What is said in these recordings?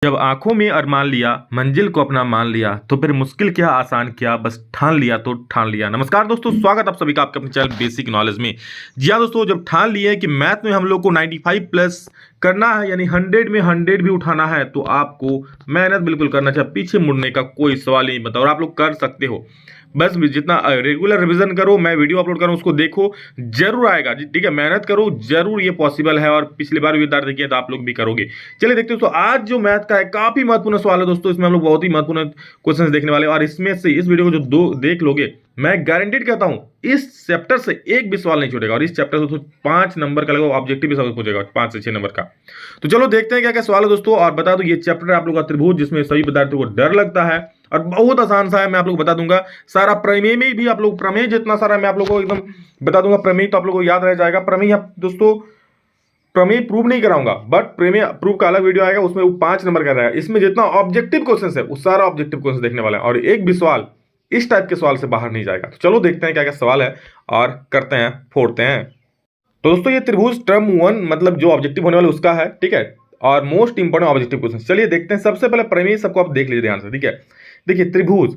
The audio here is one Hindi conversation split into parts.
जब आंखों में अरमान लिया, मंजिल को अपना मान लिया, तो फिर मुश्किल क्या आसान किया, बस ठान लिया तो ठान लिया। नमस्कार दोस्तों, स्वागत आप सभी का आपके अपने चैनल बेसिक नॉलेज में। जी हाँ दोस्तों, जब ठान लिए कि मैथ में हम लोग को 95 प्लस करना है, यानी 100 में 100 भी उठाना है, तो आपको मेहनत बिल्कुल करना चाहिए, पीछे मुड़ने का कोई सवाल ही नहीं बनता और आप लोग कर सकते हो। बस जितना रेगुलर रिवीजन करो, मैं वीडियो अपलोड करूँ उसको देखो, जरूर आएगा जी। ठीक है, मेहनत करो, जरूर ये पॉसिबल है और पिछली बार भी उदाहरण देखिए तो आप लोग भी करोगे। चलिए देखते हो, तो आज जो मैथ का है काफी महत्वपूर्ण सवाल है दोस्तों, इसमें हम लोग बहुत ही महत्वपूर्ण क्वेश्चन देखने वाले हैं और इसमें से इस वीडियो को जो दो देख लोगे, मैं गारंटेड कहता हूं इस चैप्टर से एक भी सवाल नहीं छूटेगा और इस चैप्टर से तो 5 नंबर का लगेगा, ऑब्जेक्टिव भी सब पूछेगा 5 से 6 नंबर का। तो चलो देखते हैं क्या क्या सवाल है दोस्तों। और बता दो, ये चैप्टर आप लोग का त्रिभुज, जिसमें सभी पदार्थों को डर लगता है और बहुत आसान सा है। मैं आप लोग को बता दूंगा सारा प्रमेय में भी, आप लोग प्रमेय जितना सारा मैं आप लोग को एकदम बता दूंगा। प्रमेय तो आप लोग को याद रह जाएगा। प्रमेय दोस्तों, प्रमेय प्रूव नहीं कराऊंगा, बट प्रमेय प्रूव का अलग वीडियो आएगा, उसमें वो 5 नंबर का रहेगा। इसमें जितना ऑब्जेक्टिव क्वेश्चन है वो सारा ऑब्जेक्टिव क्वेश्चन देखने वाला है और एक भी सवाल इस टाइप के सवाल से बाहर नहीं जाएगा। तो चलो देखते हैं क्या क्या सवाल है और करते हैं, फोड़ते हैं। तो दोस्तों, ये त्रिभुज टर्म 1 मतलब जो ऑब्जेक्टिव होने वाला उसका है, ठीक है, और मोस्ट इंपोर्टेंट ऑब्जेक्टिव क्वेश्चन। चलिए देखते हैं। सबसे पहले प्रमेय सबको आप देख लीजिए ध्यान से, ठीक है। देखिए, त्रिभुज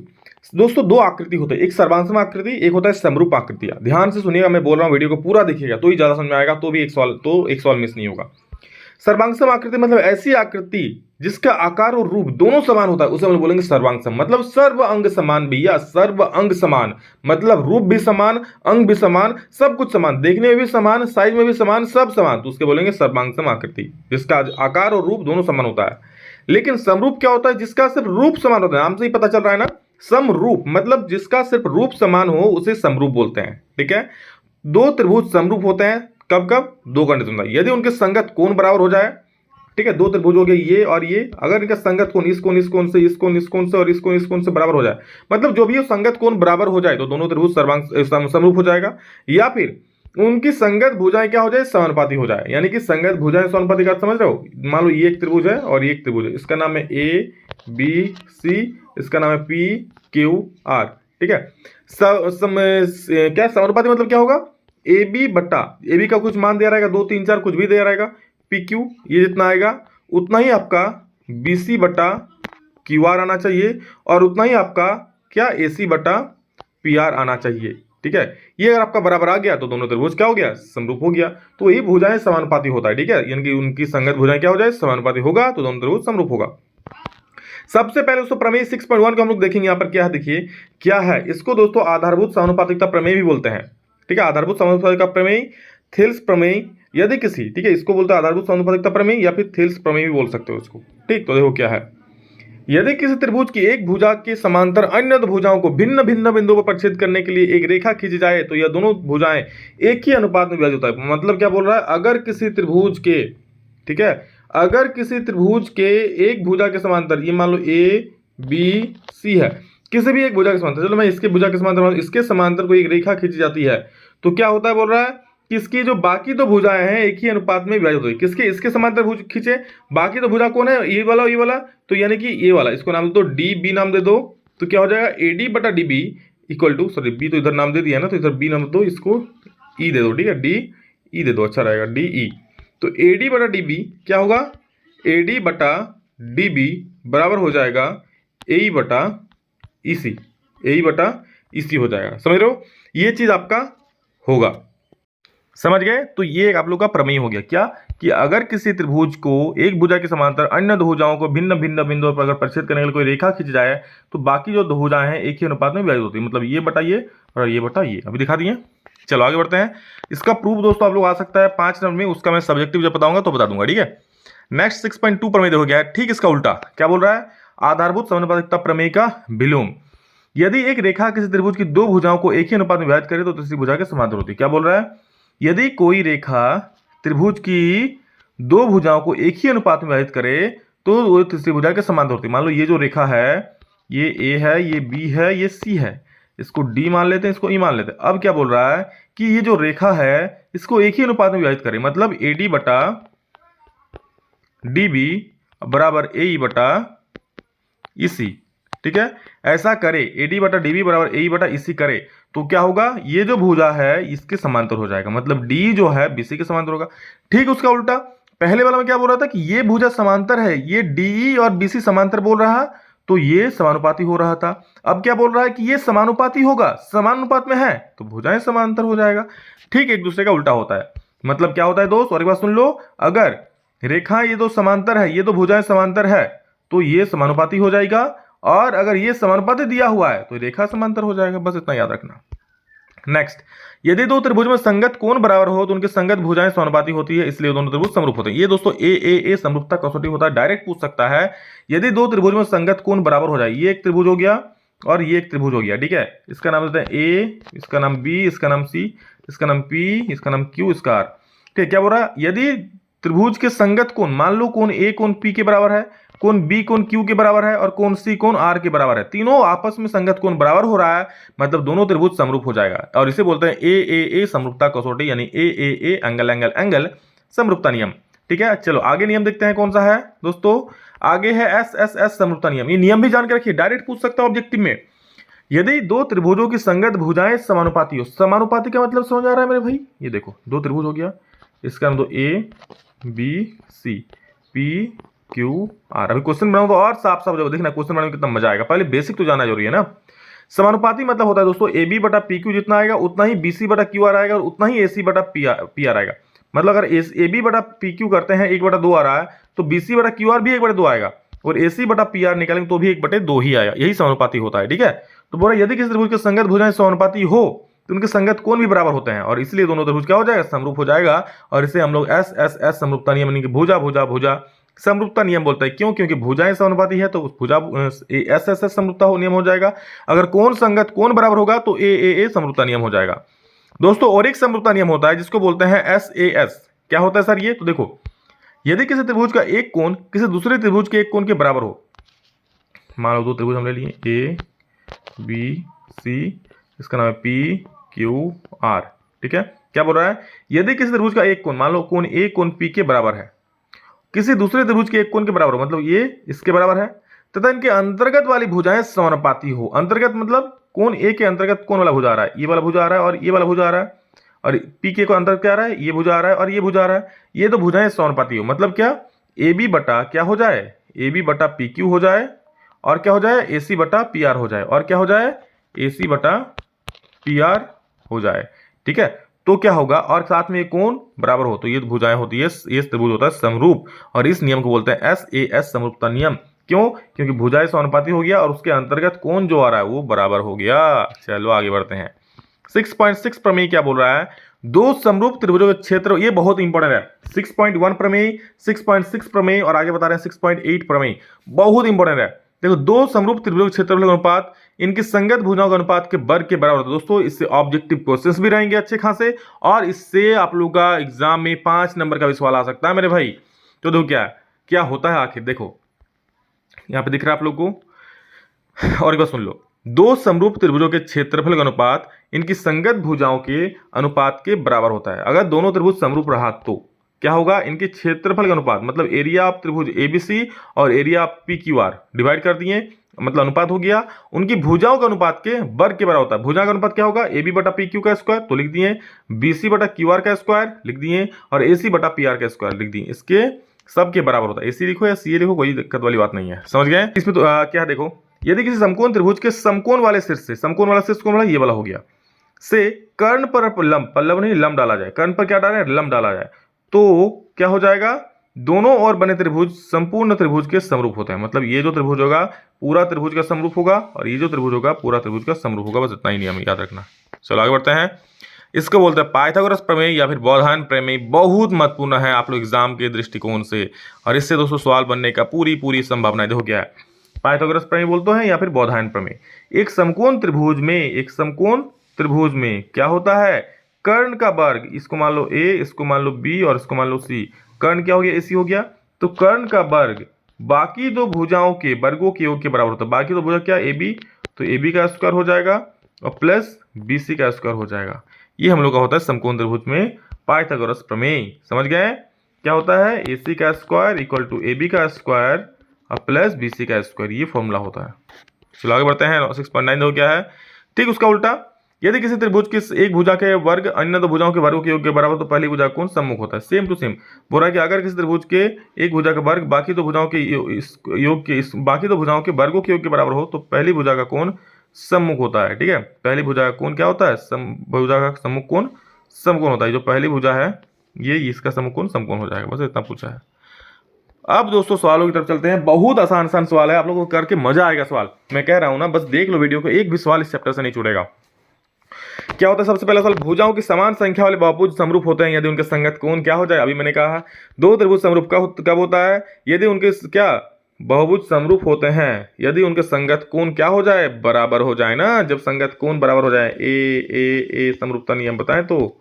दोस्तों दो आकृति होते हैं, एक सर्वांगसम आकृति, एक होता है समरूप आकृतियां। ध्यान से सुनिएगा, मैं बोल रहा हूं, वीडियो को पूरा देखिएगा तो ही ज्यादा समझ में आएगा, तो भी एक सवाल मिस नहीं होगा। सर्वांगसम आकृति मतलब ऐसी आकृति जिसका आकार और रूप दोनों समान होता है, उसे हम बोलेंगे सर्वांगसम। मतलब सर्व अंग समान भैया, सर्व अंग समान मतलब रूप भी समान, अंग भी समान, सब कुछ समान, देखने में भी समान, साइज में भी समान, सब समान, तो उसके बोलेंगे सर्वांगसम आकृति, जिसका आकार और रूप दोनों समान होता है। लेकिन समरूप क्या होता है? जिसका सिर्फ रूप समान होता है, नाम से ही पता चल रहा है ना, समरूप मतलब जिसका सिर्फ रूप समान हो उसे समरूप बोलते हैं, ठीक है। दो त्रिभुज समरूप होते हैं कब कब? दो कंडीशन में, यदि उनके संगत कोण बराबर हो जाए, ठीक है। दो त्रिभुज हो गए ये और ये, अगर इनका संगत कोण इस कोण से, इस कोण से और इस कोण से बराबर हो जाए, मतलब जो भी हो संगत कोण बराबर हो जाए, तो दोनों त्रिभुज समरूप हो जाएगा। या फिर उनकी संगत भुजाएं क्या हो जाए? समानुपाती हो जाए। यानी कि संगत भुजाएं समानुपाती का समझ रहे हो? मान लो ये एक त्रिभुज है और ये एक त्रिभुज है, इसका नाम है ए बी सी, इसका नाम है पी क्यू आर, ठीक है। क्या समानुपाती मतलब क्या होगा? ए बी बट्टा, ए बी का कुछ मान दिया रहेगा, 2 3 4 कुछ भी दिया रहेगा, पी क्यू ये जितना आएगा उतना ही आपका बी सी बटा क्यू आर आना चाहिए और उतना ही आपका क्या ए सी बटा पी आर आना चाहिए, ठीक है। ये अगर आपका बराबर आ गया तो दोनों त्रिभुज क्या हो गया? समरूप हो गया। तो ये भुजाएं समानुपाती होता है, ठीक है, यानी कि उनकी संगत भुजाएं क्या हो जाए? समानुपाती होगा, तो दोनों त्रिभुज समरूप होगा। सबसे पहले दोस्तों प्रमेय 6.1 को हम लोग देखेंगे। यहाँ पर क्या है, देखिए क्या है, इसको दोस्तों आधारभूत समानुपातिकता प्रमेय भी बोलते हैं, ठीक है। आधारभूत समानुपातिकता प्रमेय, थेल्स प्रमेय, यदि किसी, ठीक है, इसको बोलते हैं आधारभूत समानुपातिकता प्रमेय या फिर थेल्स प्रमेय भी बोल सकते हो इसको, ठीक। तो देखो क्या है, यदि किसी त्रिभुज की एक भुजा के समांतर अन्य दो भुजाओं को भिन्न भिन्न बिंदुओं पर प्रक्षेपित करने के लिए एक रेखा खींची जाए, तो यह दोनों भुजाएं एक ही अनुपात में विभाजित होता है। मतलब क्या बोल रहा है? अगर किसी त्रिभुज के, ठीक है, अगर किसी त्रिभुज के एक भुजा के समांतर, ये मान लो ए बी सी है, किसी भी एक भुजा के समांतर, चलो मैं इसके भुजा के समांतर, इसके समांतर को एक रेखा खींची जाती है, तो क्या होता है बोल रहा है कि इसकी जो बाकी दो भुजाएं हैं एक ही अनुपात में विभाजित होती है। किसके? इसके समांतर भुज खींचे, बाकी दो भुजा कौन है? ये वाला, ये वाला, तो यानी कि ये वाला, इसको नाम दे दो डी बी, नाम दे दो, तो क्या हो जाएगा? ए डी बटा D B equal to, sorry B तो इधर नाम दे दिया ना, तो इधर बी नाम दो, इसको ई दे दो, ठीक है, डी ई दे दो, अच्छा रहेगा, डी ई। तो ए डी बटा डी बी क्या होगा? ए डी बटा डी बी बराबर हो जाएगा ए बटा ई सी, ए बटा ई सी हो जाएगा। समझ रहे हो? ये चीज आपका होगा, समझ गए? तो ये आप लोग का प्रमेय हो गया क्या, कि अगर किसी त्रिभुज को एक भुजा के समांतर अन्य दो भुजाओं को भिन्न भिन्न बिंदुओं पर अगर प्रक्षेपित करने के लिए कोई रेखा खींच जाए, तो बाकी जो दो भुजाएं हैं एक ही अनुपात में विभाजित होती है। मतलब ये बटा ये और ये बटा ये, अभी दिखा दिए। चलो आगे बढ़ते हैं। इसका प्रूफ दोस्तों आप लोग आ सकता है 5 नंबर में, उसका मैं सब्जेक्टिव जब बताऊंगा तो बता दूंगा, ठीक है। नेक्स्ट 6.2 प्रमेय देखो गया है, ठीक इसका उल्टा क्या बोल रहा है? आधारभूत समानुपातिकता प्रमेय का विलोम। यदि एक रेखा किसी त्रिभुज की दो भुजाओं को एक ही अनुपात में विभाजित करे तो तीसरी भुजा के समांतर होती है। क्या बोल रहा है? यदि कोई रेखा त्रिभुज की दो भुजाओं को एक ही अनुपात में विभाजित करे तो वो तीसरी भुजा के समांतर होती है। मान लो ये जो रेखा है, ये ए है, ये बी है, ये सी है, इसको डी मान लेते हैं, इसको ई मान लेते हैं। अब क्या बोल रहा है कि ये जो रेखा है इसको एक ही अनुपात में विभाजित करे, मतलब ए डी बटा डी बी बराबर ए ई बटा ई सी, ठीक है। ऐसा करे, ए डी बटा डी बी बराबर ए ई बटा ई सी करे, तो क्या होगा? ये जो भुजा है इसके समांतर हो जाएगा, मतलब डी जो है बीसी के समांतर होगा। ठीक उसका उल्टा पहले वाला में क्या बोल रहा था कि ये भुजा समांतर है, ये डीई और बीसी समांतर बोल रहा, तो ये समानुपाती हो रहा था। अब क्या बोल रहा है कि ये समानुपाती होगा, समानुपात में है तो भुजाएं समांतर हो जाएगा। ठीक एक दूसरे का उल्टा होता है। मतलब क्या होता है दोस्त, और एक बात सुन लो, अगर रेखा ये दो समांतर है, ये दो भुजाएं समांतर है तो ये समानुपाती हो जाएगा, और अगर ये समानुपाती दिया हुआ है तो रेखा समांतर हो जाएगा। बस इतना याद रखना। नेक्स्ट, यदि दो त्रिभुज में संगत कोण बराबर हो तो उनकी संगत भुजाएं समानुपाती होती है, इसलिए दोनों त्रिभुज समरूप होते हैं। ये दोस्तों ए समरूपता कसौटी होता है, डायरेक्ट पूछ सकता है। यदि दो त्रिभुज में संगत कोण बराबर हो जाए, ये एक त्रिभुज हो गया और ये एक त्रिभुज हो गया, ठीक है, इसका नाम देते हैं ए, इसका नाम बी, इसका नाम सी, इसका नाम पी, इसका नाम क्यू, इसका आर। ठीक, क्या बोल रहा है, यदि त्रिभुज के संगत कोण, मान लो कोण ए कोण पी के बराबर है, कोण बी कोण क्यू के बराबर है और कोण सी कोण आर के बराबर है, तीनों आपस में संगत कोण बराबर हो रहा है, मतलब दोनों त्रिभुज समरूप हो जाएगा। और इसे बोलते हैं ए समरूपता कसौटी, यानी ए एंगल एंगल एंगल समरूपता नियम। ठीक है, चलो आगे नियम देखते हैं कौन सा है दोस्तों। आगे है एस समरूपता नियम। ये नियम भी जान के रखिए, डायरेक्ट पूछ सकता है ऑब्जेक्टिव में। यदि दो त्रिभुजों की संगत भुजाएं समानुपाती हो, समानुपाती का मतलब समझ आ रहा है मेरे भाई, ये देखो दो त्रिभुज हो गया, इसका नाम दो A B C P Q R. अभी क्वेश्चन बनाऊं तो और साफ साफ जब देखना क्वेश्चन बनाने में कितना मजा आएगा। पहले बेसिक तो जानना जरूरी है ना। समानुपाती मतलब होता है दोस्तों ए बी बटा पी क्यू जितना आएगा उतना ही बी सी बटा क्यू आर आएगा और उतना ही ए सी बटा पी आर आएगा। मतलब अगर ए बी बटा पी क्यू करते हैं 1/2 आ रहा है तो बी सी बटा क्यू आर भी 1/2 आएगा और ए सी बटा पी आर निकालेंगे तो भी 1/2 ही आएगा। यही समानुपाती होता है। ठीक है, तो बोला यदि किसी त्रिभुज के संगत भुजाएं समानुपाती हो तो उनके संगत कोण भी बराबर होते हैं और इसलिए दोनों त्रिभुज क्या हो जाएगा, समरूप हो जाएगा। और इसे हम लोग एस समरूपता नियम यानी कि भुजा भुजा भुजा समरूपता नियम बोलते हैं। क्यों? क्योंकि भुजाएं समानुपाती है तो भुजा एस समरूपता हो नियम हो जाएगा। अगर कोण संगत कोण बराबर होगा तो ए समरूपता नियम हो जाएगा दोस्तों। और एक समरूपता नियम होता है जिसको बोलते हैं एस। क्या होता है सर ये? तो देखो, यदि किसी त्रिभुज का एक कोण किसी दूसरे त्रिभुज के एक कोण के बराबर हो, मान लो दो त्रिभुज हमने लिए ए बी सी, इसका नाम है पी क्यू आर। ठीक है, क्या बोल रहा है, यदि किसी त्रिभुज का एक कोण, मान लो कोण ए कोण पी के बराबर है, किसी दूसरे त्रिभुज के एक कोण के बराबर हो, मतलब ये इसके बराबर है, तथा इनके अंतर्गत वाली भुजाएं समानुपाती हो। अंतर्गत मतलब कोण ए के अंतर्गत कौन वाला भुजा आ रहा है, ये वाला भुजा आ रहा है और ये वाला भुजा आ रहा है, और पी के को अंतर्गत क्या आ रहा है, ये भुजा आ रहा है और ये भुजा आ रहा है, ये तो भुजाएं समानुपाती हो। मतलब क्या, ए बी बटा क्या हो जाए, ए बी बटा पी क्यू हो जाए, और क्या हो जाए, ए सी बटा पी आर हो जाए, और क्या हो जाए, ए सी बटा पी आर हो जाए। ठीक है, तो क्या होगा, और साथ में कोण बराबर हो तो ये भुजाएं होती है, ये त्रिभुज होता है समरूप, और इस नियम को बोलते हैं एस समरूपता नियम। क्यों? क्योंकि भुजाएं समानुपाती हो गया और उसके अंतर्गत कोण जो आ रहा है वो बराबर हो गया। चलो आगे बढ़ते हैं। 6.6 प्रमेय क्या बोल रहा है, दो समरूप त्रिभुजों के क्षेत्र, ये बहुत इंपॉर्टेंट है। 6.1 प्रमेय, 6.6 प्रमेय और आगे बता रहे हैं 6.8 प्रमेय, बहुत इंपॉर्टेंट है। देखो, दो समरूप त्रिभुजों के क्षेत्रफल का अनुपात इनकी संगत भुजाओं के अनुपात के वर्ग के बराबर होता है। दोस्तों, इससे ऑब्जेक्टिव क्वेश्चंस भी रहेंगे अच्छे खासे, और इससे आप लोगों का एग्जाम में 5 नंबर का भी सवाल आ सकता है मेरे भाई। तो देखो क्या होता है आखिर, देखो यहाँ पे दिख रहा है आप लोग को, और एक बार सुन लो, दो समरूप त्रिभुजों के क्षेत्रफल का अनुपात इनकी संगत भुजाओं के अनुपात के बराबर होता है। अगर दोनों त्रिभुज समरूप रहा तो क्या होगा, इनके क्षेत्रफल का अनुपात, मतलब एरिया ऑफ त्रिभुज एबीसी और area of P Q are divide कर दिए, मतलब अनुपात हो गया, उनकी भुजाओं का अनुपात के वर्ग के बराबर होता है। भुजा का अनुपात क्या होगा, ए बी बटा पी क्यू का स्क्वायर तो लिख दिए, बी सी बटा क्यू आर का स्क्वायर लिख दिए, और ए सी बटा पी आर का स्क्वायर लिख दिए। इसके सबके बराबर होता है। ए सी लिखो या सी ए लिखो, कोई दिक्कत वाली बात नहीं है, समझ गए। इसमें तो क्या देखो, यदि किसी समकोण त्रिभुज के समकोण वाले शीर्ष से, समकोण वाला शीर्ष कौन वाला, ये वाला हो गया, से कर्ण पर लंब, पल्लव नहीं लंब डाला जाए, कर्ण पर क्या डालें, लंब डाला जाए, तो क्या हो जाएगा, दोनों ओर बने त्रिभुज संपूर्ण त्रिभुज के समरूप होते हैं। मतलब ये जो त्रिभुज होगा पूरा त्रिभुज का समरूप होगा और ये जो त्रिभुज होगा पूरा त्रिभुज का समरूप होगा। बस इतना ही नियम याद रखना। चलो आगे बढ़ते हैं। इसको बोलते हैं पाइथागोरस प्रमेय या फिर बौधायन प्रमेय। बहुत महत्वपूर्ण है आप लोग एग्जाम के दृष्टिकोण से, और इससे दोस्तों सवाल बनने का पूरी संभावना। देखो क्या है, पाइथागोरस प्रमेय बोलते हैं या फिर बौधायन प्रमेय। एक समकोण त्रिभुज में क्या होता है, कर्ण का वर्ग, इसको मान लो ए, इसको मान लो बी और इसको मान लो सी, कर्ण क्या हो गया, एसी हो गया, तो कर्ण का वर्ग बाकी दो भुजाओं के वर्गों के योग के बराबर होता है। बाकी दो भुजा क्या, ए बी, तो ए बी का स्क्वायर हो जाएगा और प्लस बी सी का स्क्वायर हो जाएगा। ये हम लोग का होता है समकोण त्रिभुज में पाइथागोरस प्रमेय। समझ गए क्या होता है, ए सी का square equal to A B का स्क्वायर और प्लस बी सी का स्क्वायर, ये फॉर्मूला होता है। चलो आगे बढ़ते हैं। 6.9 देखो क्या है, ठीक उसका उल्टा, यदि किसी त्रिभुज की एक भुजा के वर्ग अन्य दो भुजाओं के वर्गों के योग के बराबर तो पहली भुजा कौन सम्मुख होता है। सेम टू सेम बोल रहा है कि अगर किसी त्रिभुज के एक भुजा का वर्ग बाकी दो भुजाओं के योग के बाकी दो भुजाओं के वर्गों के योग के बराबर हो तो पहली भुजा का कोण सम्मुख होता है। ठीक है, पहली भुजा का कोण क्या होता है, भुजा का सम्मुख कोण समकोण होता है। जो पहली भुजा है ये इसका सम्मुख कोण समकोण हो जाएगा। बस इतना पूछा है। अब दोस्तों सवालों की तरफ चलते हैं। बहुत आसान आसान सवाल है, आप लोगों को करके मजा आएगा सवाल, मैं कह रहा हूं ना। बस देख लो वीडियो को, एक भी सवाल इस चैप्टर से नहीं छूटेगा। क्या होता है सबसे पहला सवाल, भुजाओं की समान संख्या वाले बहुभुज समरूप होते हैं यदि उनके संगत कोण क्या हो जाए। अभी मैंने कहा दो त्रिभुज समरूप कब होता है, यदि उनके क्या बहुभुज समरूप होते हैं, यदि उनके संगत कोण क्या हो जाए, बराबर हो जाए ना। जब संगत कोण बराबर हो जाए, ए समरूपता नियम बताएं तो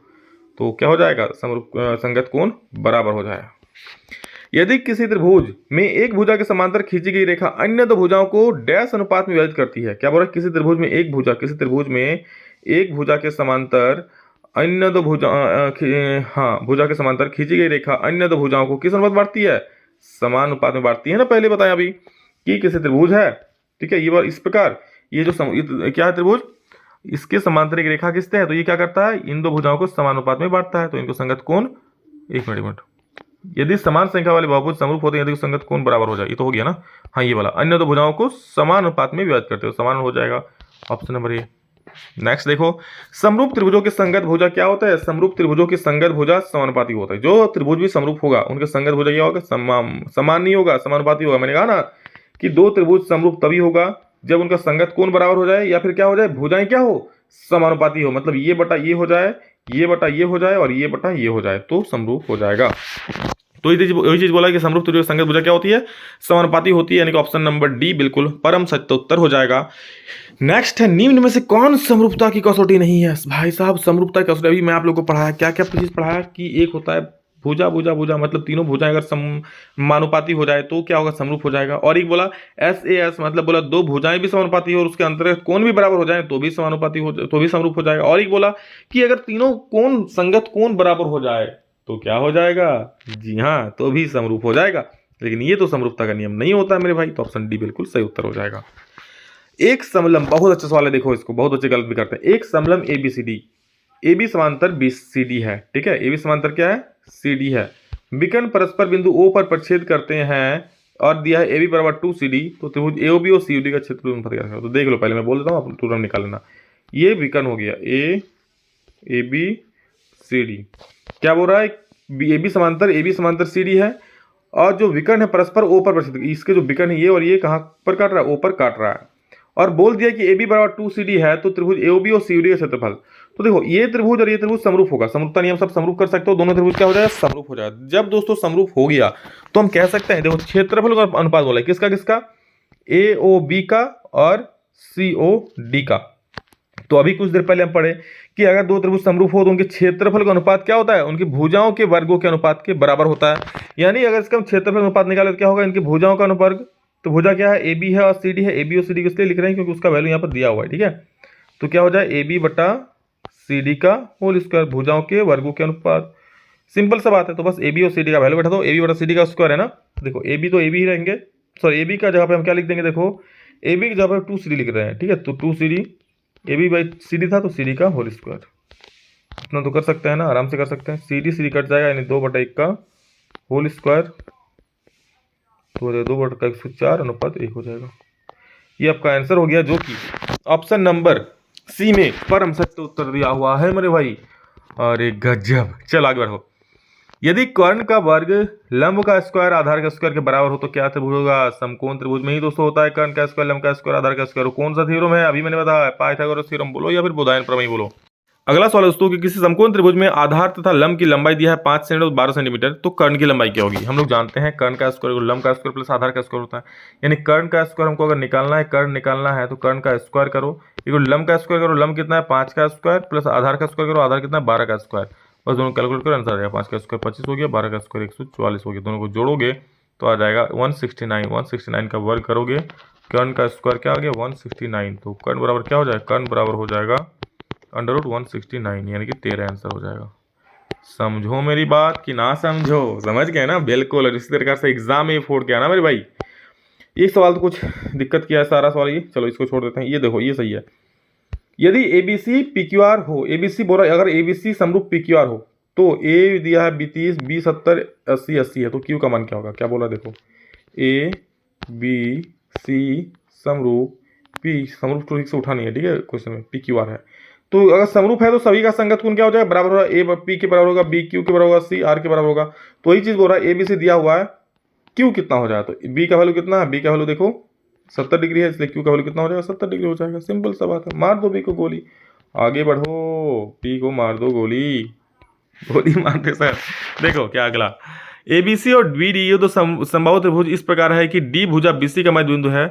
क्या हो जाएगा, समरूप संगत कोण बराबर हो जाए। यदि किसी त्रिभुज में एक भुजा के समांतर खींची गई रेखा अन्य दो भुजाओं को डैश अनुपात में विभाजित करती है। क्या बोल रहा है, किसी त्रिभुज में एक भुजा के समांतर अन्य दो भुजा के समांतर खींची गई रेखा अन्य दो भुजाओं को किस अनुपात बांटती है, समान अनुपात में बांटती है ना। पहले बताया अभी कि किसी त्रिभुज है, ठीक है, ये बार इस प्रकार ये जो क्या है त्रिभुज, इसके समांतर एक रेखा खींचते हैं तो ये क्या करता है, इन दो भुजाओं को समान अनुपात में बांटता है। तो इनको संगत कोण, एक मिनट, यदि समान संख्या वाले बहुभुज समरूप होते हैं यदि संगत कोण बराबर हो जाए, ये तो हो गया ना। हाँ ये वाला, अन्य दो भुजाओं को समान अनुपात में विभाजित करते हो, समान हो जाएगा, ऑप्शन नंबर ए। नेक्स्ट देखो, समरूप त्रिभुजों के संगत भुजा क्या होता है, समरूप त्रिभुजों की संगत भुजा समानुपाती होता है। जो त्रिभुज भी समरूप होगा उनके संगत भुजा क्या होगा, समान नहीं होगा, समानुपाती होगा। मैंने कहा ना कि दो त्रिभुज समरूप तभी होगा जब उनका संगत कोण बराबर हो जाए या फिर क्या हो जाए, भुजाएं क्या हो, समानुपाती हो। मतलब ये बटा ये हो जाए, ये बटा ये हो जाए और ये बटा ये हो जाए तो समरूप हो जाएगा। तो यही चीज बोला कि समरूप त्रिभुज की संगत भुजा क्या होती है, समानुपाती होती है, यानी कि ऑप्शन नंबर डी बिल्कुल परम सत्य उत्तर हो जाएगा। नेक्स्ट है, निम्न में से कौन समरूपता की कसौटी नहीं है। भाई साहब समरूपता की कसौटी अभी मैं आप लोगों को पढ़ाया, क्या क्या चीज पढ़ाया कि एक होता है भुजा भुजा भुजा, मतलब तीनों भुजाएं अगर समानुपाती हो जाए तो क्या होगा, समरूप हो जाएगा। और एक बोला SAS, मतलब बोला दो भुजाएं भी समानुपाती हो और उसके अंतर्गत कोण भी बराबर हो जाए तो भी समानुपाती हो, तो भी समरूप हो जाएगा। और एक बोला कि अगर तीनों कोण संगत कोण बराबर हो जाए तो क्या हो जाएगा, जी हाँ, तो भी समरूप हो जाएगा। लेकिन ये तो समरूपता का नियम नहीं होता है मेरे भाई, तो ऑप्शन डी बिल्कुल सही उत्तर हो जाएगा। एक समलंब, बहुत अच्छा सवाल है, देखो इसको बहुत बच्चे गलत भी करते हैं। एक समलंब ABCD, AB समांतर BCD है, ठीक है, AB समांतर क्या है, CD है। विकर्ण परस्पर बिंदु O पर प्रच्छेद करते हैं और दिया है AB बराबर 2CD, तो त्रिभुज AOB और COD का क्षेत्रफल। तो देख लो, पहले मैं बोल देता हूँ, तुरंत निकाल लेना। ये विकर्ण हो गया ABCD, क्या बोल रहा है, AB समांतर CD है और जो विकर्ण है परस्पर O पर प्रच्छेद, इसके जो विकर्ण है ये और ये कहाँ पर काट रहा है, O पर काट रहा है। और बोल दिया कि AB बराबर 2CD है तो त्रिभुज AOB और COD का क्षेत्रफल। तो देखो ये त्रिभुज और ये त्रिभुज समरूप होगा, समरूपता नियम सब समरूप कर सकते हो, दोनों त्रिभुज क्या हो जाएगा, समरूप हो जाएगा। जब दोस्तों समरूप हो गया तो हम कह सकते हैं, देखो क्षेत्रफल का अनुपात बोला किसका किसका, AOB का और COD का। तो अभी कुछ देर पहले हम पढ़े कि अगर दो त्रिभुज समरूप हो तो उनके क्षेत्रफल का अनुपात क्या होता है, उनकी भुजाओं के वर्गों के अनुपात के बराबर होता है। यानी अगर इसका हम क्षेत्रफल अनुपात निकाले तो क्या होगा, इनकी भुजाओं का अनुवर्ग। तो भुजा क्या है, AB है और CD है, AB और CD को इसलिए लिख रहे हैं क्योंकि उसका वैल्यू यहाँ पर दिया हुआ है, ठीक है। तो क्या हो जाए, AB बटा CD का होल स्क्वायर, भुजाओं के वर्गों के अनुपात। सिंपल सा बात है, तो बस AB और CD का वैल्यू बैठा दो, AB बटा CD का स्क्वायर है ना। देखो AB तो AB ही रहेंगे, सॉरी AB का जगह पे हम क्या लिख देंगे, देखो AB की जगह पे 2CD लिख रहे हैं, ठीक है। तो 2CD, AB बाई CD था तो CD का होल स्क्वायर, इतना तो कर सकते हैं ना, आराम से कर सकते हैं। CD कट जाएगा, यानी 2/1 का होल स्क्वायर, तो 2/104 अनुपात 1 हो जाएगा। ये आपका आंसर हो गया, जो कि ऑप्शन नंबर सी में परम सत्य उत्तर दिया हुआ है मेरे भाई। अरे गजब, चल आगे बढ़ो। यदि कर्ण का वर्ग लंब का स्क्वायर आधार का स्क्वायर के बराबर हो तो क्या त्रिभुज होगा, समकोण त्रिभुज में ही दोस्तों होता है कर्ण का स्क्वायर लंब का स्क्वायर आधार का स्क्वायर। कौन सा थ्योरम है, अभी मैंने बताया, पाइथागोरस थ्योरम बोलो या फिर बोधायन प्रमेय बोलो। अगला सवाल दोस्तों कि किसी समकोण त्रिभुज में आधार तथा लंब की लंबाई दिया है 5 सेंटीमीटर और 12 सेंटीमीटर, तो कर्ण की लंबाई क्या होगी। हम लोग जानते हैं कर्ण का स्क्वायर लंब का स्क्वायर प्लस आधार का स्क्वायर होता है, यानी कर्ण का स्क्वायर हमको अगर निकालना है, कर्ण निकालना है तो कर्ण का स्क्वायर करो, लंब का स्क्वायर करो, लंब कितना है 5 का स्क्वायर प्लस आधार का स्क्वायर करो, आधार कितना है 12 का स्क्वायर। बस दोनों कैलकुलेट करो, आंसर आ जाएगा 5 का स्क्वायर 25 हो गया, 12 का स्क्वायर 144 हो गया। दोनों को जोड़ोगे तो आ जाएगा 169 का वर्ग करोगे, कर्ण का स्क्वायर क्या आ गया 169, तो कर्ण बराबर क्या हो जाएगा, कर्ण बराबर हो जाएगा √169, यानी कि 13 आंसर हो जाएगा। समझो मेरी बात कि ना समझो, समझ गए ना, बिल्कुल। और इसी प्रकार से एग्जाम में फोड़ के आना मेरे भाई। एक सवाल तो कुछ दिक्कत किया है सारा सवाल ये, चलो इसको छोड़ देते हैं। ये देखो ये सही है, यदि एबीसी पीक्यूआर हो, एबीसी बोल रहा है, अगर एबीसी समरूप पीक्यूआर हो तो ए दिया है 30, बी 70, 80 80 है, तो क्यू का मान क्या होगा? क्या बोला देखो, ए बी सी समरूप पी, समरूप तो ठीक से उठा नहीं है, ठीक है, क्वेश्चन में पीक्यूआर है, तो अगर समरूप है तो सभी का संगत कोण क्या हो जाएगा? बराबर होगा, ए पी के बराबर होगा, बी क्यू के बराबर होगा, सी आर के बराबर होगा। तो वही चीज बोल रहा है, ए बी सी दिया हुआ है, क्यू कितना हो जाएगा? तो बी का वैल्यू कितना है? बी का वैल्यू देखो 70 डिग्री है, इसलिए क्यू का वैल्यू कितना हो जाएगा? 70 डिग्री हो जाएगा। सिंपल सा बात है, मार दो बी को गोली, आगे बढ़ो, पी को मार दो गोली, गोली मारते सर। देखो क्या अगला, एबीसी और बीडी तो संभव त्रिभुज इस प्रकार है कि डी भुजा बीसी का मध्य बिंदु है।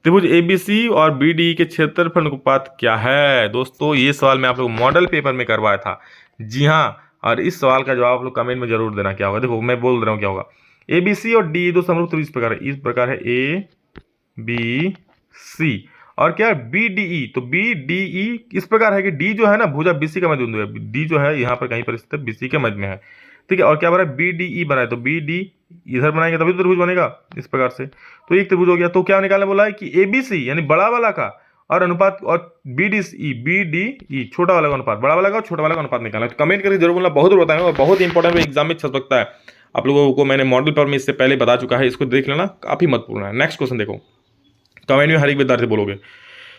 त्रिभुज एबीसी और बीडी के क्षेत्रफल अनुपात क्या है? दोस्तों ये सवाल मैं आप लोग मॉडल पेपर में करवाया था। जी हाँ, और इस सवाल का जवाब आप लोग कमेंट में जरूर देना। क्या होगा देखो, मैं बोल रहा हूँ क्या होगा। एबीसी और डी तो समरूप त्रिभुज इस प्रकार है ए बी सी, और क्या है बी डी ई, तो बी डी ई इस प्रकार है कि डी जो है ना भुजा बीसी का मध्य बिंदु है, डी जो है यहाँ पर कहीं पर स्थित बीसी के मध्य में है, ठीक है। और क्या बना है? बी डी ई बना है, तो बी डी इधर बनाएंगे तभी तो त्रिभुज बनेगा इस प्रकार से, तो एक त्रिभुज हो गया। तो क्या निकालने बोला है कि एबीसी यानी बड़ा वाला का और अनुपात, और बी डी ई छोटा वाला का अनुपात, बड़ा वाला का और छोटा वाला का अनुपात निकालना है। तो कमेंट करके जरूर बोलना, बहुत बताएंगे और बहुत इंपॉर्टेंट एग्जाम में छप सकता है। आप लोगों को मैंने मॉडल पेपर में इससे पहले बता चुका है, इसको देख लेना, काफी महत्वपूर्ण है। नेक्स्ट क्वेश्चन देखो, कमेंट में हर एक विद्यार्थी बोलोगे,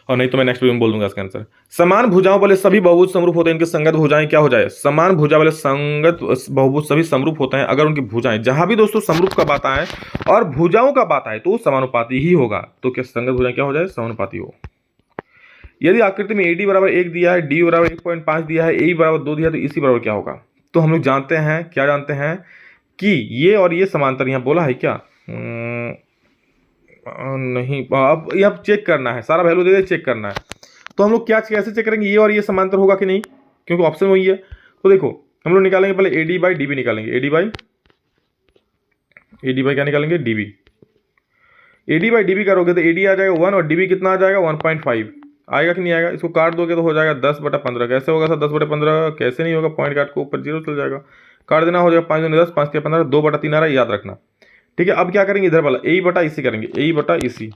और नहीं तो मैं नेक्स्ट वीडियो में बोल दूंगा इसका आंसर। समान भुजाओं वाले सभी बहुभुज समरूप होते हैं, इनके संगत भुजाएं क्या हो जाए? समान भुजा वाले संगत बहुभुज सभी समरूप होते हैं अगर उनकी भुजाएं, जहां भी दोस्तों समरूप का बात आए और भुजाओं का बात आए तो समानुपाती ही होगा। तो क्या संगत भुजाएं क्या हो जाए? समानुपाती हो। यदि आकृति में AD बराबर 1 दिया है, डी बराबर 1.5 दिया है, ए बराबर 2 दिया है, तो इसी बराबर क्या होगा? तो हम लोग जानते हैं, क्या जानते हैं कि ये और ये समांतर, यहाँ बोला है क्या? नहीं, अब यहाँ चेक करना है, सारा वैल्यू दे दे, चेक करना है। तो हम लोग क्या कैसे चेक करेंगे, ये और ये समांतर होगा कि नहीं, क्योंकि ऑप्शन वही है। तो देखो हम लोग निकालेंगे पहले AD बाई DB निकालेंगे, AD बाई क्या निकालेंगे? DB। AD बाई DB करोगे तो AD आ जाएगा 1 और DB कितना आ जाएगा? 1.5 आएगा कि नहीं आएगा? इसको काट दोगे तो हो जाएगा 10/15। कैसे होगा सर 10/15? कैसे नहीं होगा, पॉइंट काट को ऊपर 0 चल जाएगा, काट देना, हो जाएगा 5 दूनी 10, 5 के 15, 2/3 आ रहा है, याद रखना, ठीक है। अब क्या करेंगे, इधर वाला ए बटा इसी करेंगे, ए बटा इसी,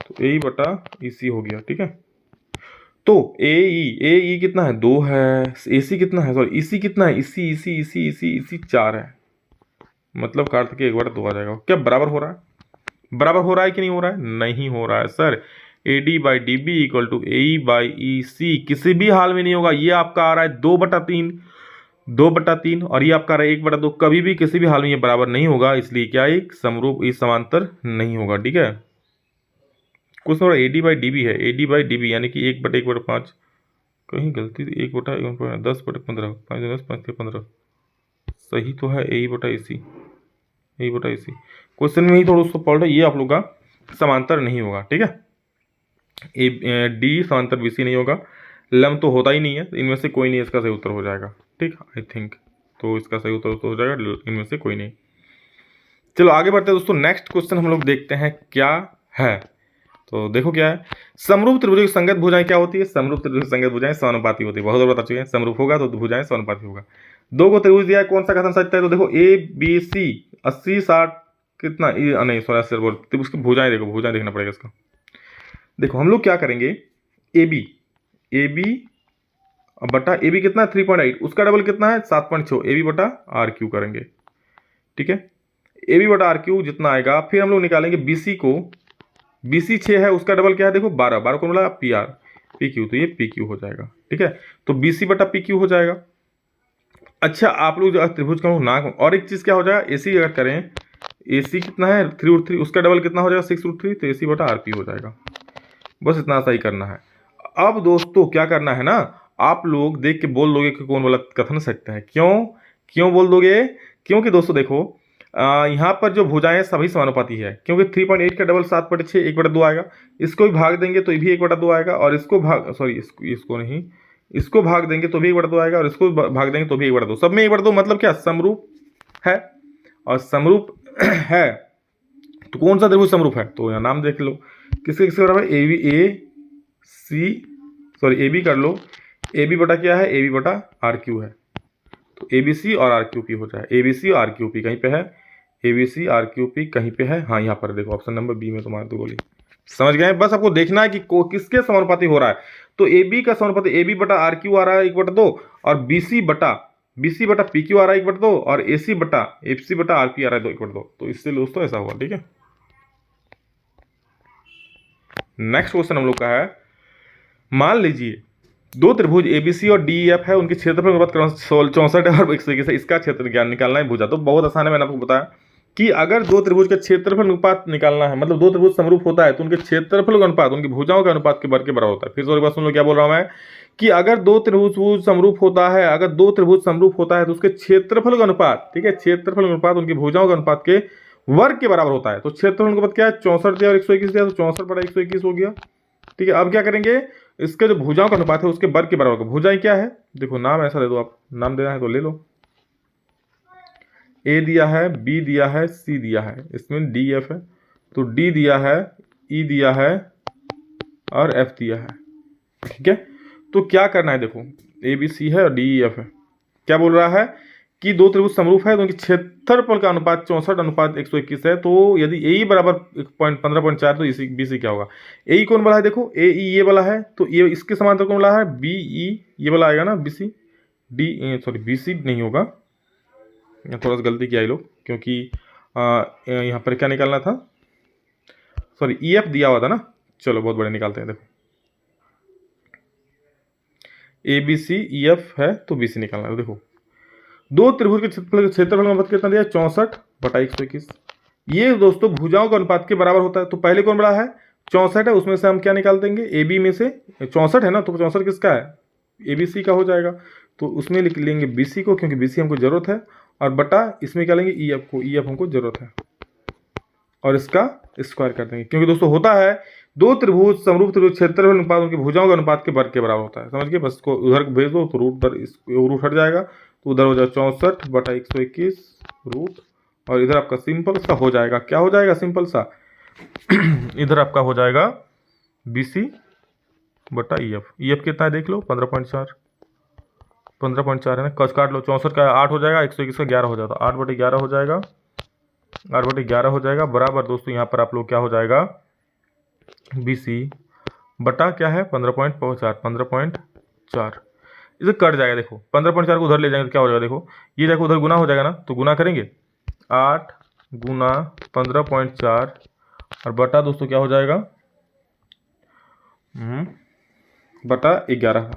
तो ए बटा इसी हो गया, ठीक है। तो ए कितना है? 2 है, AC कितना है? सॉरी इसी कितना है? इसी 4 है, मतलब काट के 1/2 आ जाएगा। क्या बराबर हो रहा है? बराबर हो रहा है कि नहीं हो रहा है? नहीं हो रहा है sir. AD by DB equal to AE by EC किसी भी हाल में नहीं होगा। ये आपका आ रहा है 2/3 और ये आपका आ रहा है 1/2, कभी भी किसी भी हाल में ये बराबर नहीं होगा, इसलिए क्या एक समरूप इस समांतर नहीं होगा, ठीक है। कुछ थोड़ा AD बाई DB है, AD बाई DB यानी कि 1/1/5, कहीं गलती, 1/10/15, 5 10 5 के 15, सही तो है AE बटा EC, क्वेश्चन में ही थोड़ा उसको पढ़ लो, ये आप लोग का समांतर नहीं होगा, ठीक है। डी समांतर BC नहीं होगा, लंब तो होता ही नहीं है, इनमें से कोई नहीं इसका सही उत्तर हो जाएगा, ठीक, आई थिंक। तो इसका सही उत्तर तो हो जाएगा, इनमें से कोई नहीं। चलो आगे बढ़ते हैं दोस्तों, नेक्स्ट क्वेश्चन हम लोग देखते हैं क्या है। तो देखो क्या है, समरूप त्रिभुज की संगत भुजाएं क्या होती है? समरूप त्रिभुज की संगत भुजाएं समानुपाती होती है, बहुत बार बता चुके हैं। समरूप होगा तो भुजाएं समानुपाती होगा। दो को त्रिभुज दिया है, कौन सा कथन सत्य है? तो देखो ABC 80 60 कितना, नहीं सॉरी 80 बोल, उसकी भुजाएं देखो, भुजाएं देखना पड़ेगा इसका। देखो हम लोग क्या करेंगे, AB बटा AB कितना है? 3.8, उसका डबल कितना है? 7.6, AB बटा RQ करेंगे, ठीक है। AB बटा RQ जितना आएगा, फिर हम लोग निकालेंगे BC को, BC 6 है, उसका डबल क्या है? देखो 12 को मिला PR PQ, तो ये PQ हो जाएगा, ठीक है। तो BC बटा PQ हो जाएगा। अच्छा आप लोग जो त्रिभुज का ना, और एक चीज क्या हो जाएगा, AC अगर करें, AC कितना है? 3√3, उसका डबल कितना हो जाएगा? 6√3, तो AC बटा RP हो जाएगा। बस इतना सही करना है। अब दोस्तों क्या करना है ना, आप लोग देख के बोल दोगे कि कौन वाला कथन सत्य है। क्यों बोल दोगे? क्योंकि दोस्तों देखो यहाँ पर जो भुजाएं सभी समानुपाती है, क्योंकि 3.8 का डबल 7/6 1/2 आएगा, इसको भी भाग देंगे तो भी 1/2 आएगा, और इसको भाग, सॉरी इसको नहीं, इसको भाग देंगे तो भी 1/2 आएगा, और इसको भाग देंगे तो भी 1/2, सब में 1/2, मतलब क्या समरूप है। और समरूप है तो कौन सा त्रिभुज समरूप है? तो यहाँ नाम देख लो, किसके किसके बराबर? AB कर लो, AB बटा क्या है? AB बटा RQ है, तो ABC और RQP हो जाए। ABC और RQP कहीं पे है, ABC RQP कहीं पे है, हाँ यहाँ पर देखो ऑप्शन नंबर B में तो मार दो गोली, समझ गए? बस आपको देखना है कि किसके समानुपाती हो रहा है। तो ए बी का समानुपाती ए बी बटा आर क्यू आ रहा है 1/2 और बी सी बटा पी क्यू आ रहा है 1/2 और ए सी बटा आर पी आ रहा है 1/2। तो इससे दोस्तों ऐसा हुआ। ठीक है, नेक्स्ट क्वेश्चन हम लोग का है, मान लीजिए दो त्रिभुज एबीसी और डीईएफ है, उनके क्षेत्रफल के बाद 64 है और 121 है, इसका क्षेत्र ज्ञान निकालना है भुजा। तो बहुत आसान है, मैंने आपको बताया कि अगर दो त्रिभुज का क्षेत्रफल अनुपात निकालना है, मतलब दो त्रिभुज समरूप होता है तो उनके क्षेत्रफल का अनुपात उनकी भुजाओं के अनुपात के बराबर होता है। फिर से एक बार सुन लो क्या बोल रहा हूं मैं, कि अगर दो त्रिभुज समरूप होता है, अगर दो त्रिभुज समरूप होता है तो उसके क्षेत्रफल का अनुपात, ठीक है, क्षेत्रफल का अनुपात उनकी भुजाओं के अनुपात के वर्ग के बराबर होता है। तो क्षेत्रफल का अनुपात क्या है, 64 दिया और 121 दिया, तो 64/121 हो गया। ठीक है, अब क्या करेंगे, इसके जो भुजाओं का अनुपात है उसके वर्ग के बराबर। भुजाएं क्या है, देखो नाम ऐसा दे दो, आप नाम देना है तो ले लो। ए दिया है, बी दिया है, सी दिया है, इसमें डी एफ है, तो डी दिया है, ई दिया है और एफ दिया है। ठीक है, तो क्या करना है, देखो ए बी सी है और डी ई एफ है। क्या बोल रहा है कि दो त्रिभुज समरूप है तो उनकी क्षेत्रफल का अनुपात 64/121 है। तो यदि ए ई बराबर 15.4 तो इसी बी सी क्या होगा, ए ई कौन वाला है, देखो ए ई ये वाला है, तो ये इसके समांतर कौन वाला है, बी ई ये वाला आएगा ना, B C D, sorry B C नहीं होगा, थोड़ा सा गलती किया ये लोग, क्योंकि यहाँ पर क्या निकालना था, सॉरी ई एफ दिया हुआ था ना। चलो बहुत बड़े निकालते हैं, देखो ए बी सी ई एफ है तो बी सी निकालना है। देखो दो त्रिभुज के क्षेत्रफल का अनुपात कितना दिया, 64/121। ये दोस्तों भुजाओं का अनुपात के बराबर होता है। तो पहले कौन बड़ा है, 64 है, उसमें से हम क्या निकाल देंगे, ए बी में से 64 है ना, तो 64 किसका है, ए बी सी का हो जाएगा। तो उसमें लिख लेंगे बी सी को, क्योंकि बी सी हमको जरूरत है, और बटा इसमें क्या लेंगे, ई एफ को, ई एफ हमको जरूरत है, और इसका स्क्वायर कर देंगे। क्योंकि दोस्तों होता है दो त्रिभुज समरूप त्रिभुज क्षेत्रफल अनुपात उनकी भुजाओं के अनुपात के वर्ग के बराबर होता है। समझ गए, बस को उधर भेज दो तो रूट हट जाएगा, तो उधर हो जाएगा 64/121 रूट, और इधर आपका सिंपल सा हो जाएगा, क्या हो जाएगा सिंपल सा इधर आपका हो जाएगा बी सी बटा ई एफ। ई एफ कितना है देख लो, 15.4 है ना, कस काट लो, 64 का 8 हो जाएगा, 121 का 11 हो जाएगा, 8/11 हो जाएगा, 8/11 हो जाएगा, बराबर दोस्तों यहाँ पर आप लोग क्या हो जाएगा, बी सी बटा क्या है 15.4 इसे कट जाएगा। देखो 15.4 को उधर ले जाएंगे तो क्या हो जाएगा, देखो ये देखो उधर गुना हो जाएगा ना, तो गुना करेंगे 8 गुना 15.4 और बटा दोस्तों क्या हो जाएगा बटा 11।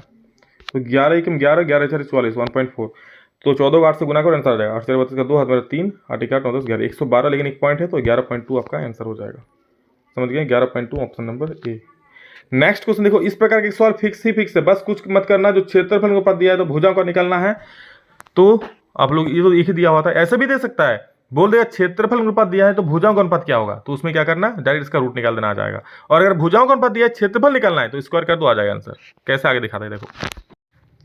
तो 11 एकम 11, 11 4 44, 1.4, तो 14 को 8 से गुना करो, आंसर आ जाएगा 8 4 32 का 2 हाथ मेरा 3, 8 1 8 9 10 11, 112, लेकिन एक पॉइंट है तो 11.2 आपका आंसर हो जाएगा। समझ गए, 11.2 option number A. Next question देखो, इस प्रकार के सवाल फिक्स है, बस कुछ मत करना, जो क्षेत्रफल के अनुपात दिया है तो भुजाओं का निकालना है। तो आप लोग ये तो एक ही दिया हुआ था, ऐसा भी दे सकता है, बोल देगा क्षेत्रफल का अनुपात दिया है तो भुजाओं का अनुपात क्या होगा, तो उसमें क्या करना, डायरेक्ट इसका रूट निकाल देना आ जाएगा। और अगर भुजाओं का अनुपात दिया है क्षेत्रफल निकालना है तो स्क्वायर कर दो, आ जाएगा आंसर। कैसे आगे दिखाते हैं देखो।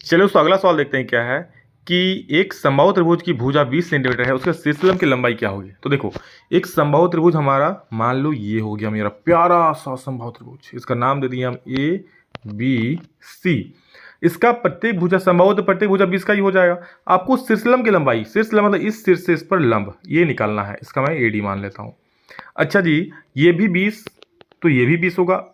चलिए दोस्तों अगला सवाल देखते हैं क्या है, कि एक समबाहु त्रिभुज की भुजा 20 सेंटीमीटर है, उसके शीर्षलंब की लंबाई क्या होगी। तो देखो एक समबाहु त्रिभुज हमारा मान लो ये हो गया मेरा प्यारा सा समबाहु त्रिभुज, इसका नाम दे दिए हम ए बी सी। इसका प्रत्येक भुजा समबाहु तो प्रत्येक भुजा 20 का ही हो जाएगा। आपको शीर्षलंब की लंबाई, शीर्षलंब मतलब इस शीर्ष से इस पर लंब, ये निकालना है, इसका मैं ए डी मान लेता हूँ। अच्छा जी, ये भी 20 तो ये भी 20 होगा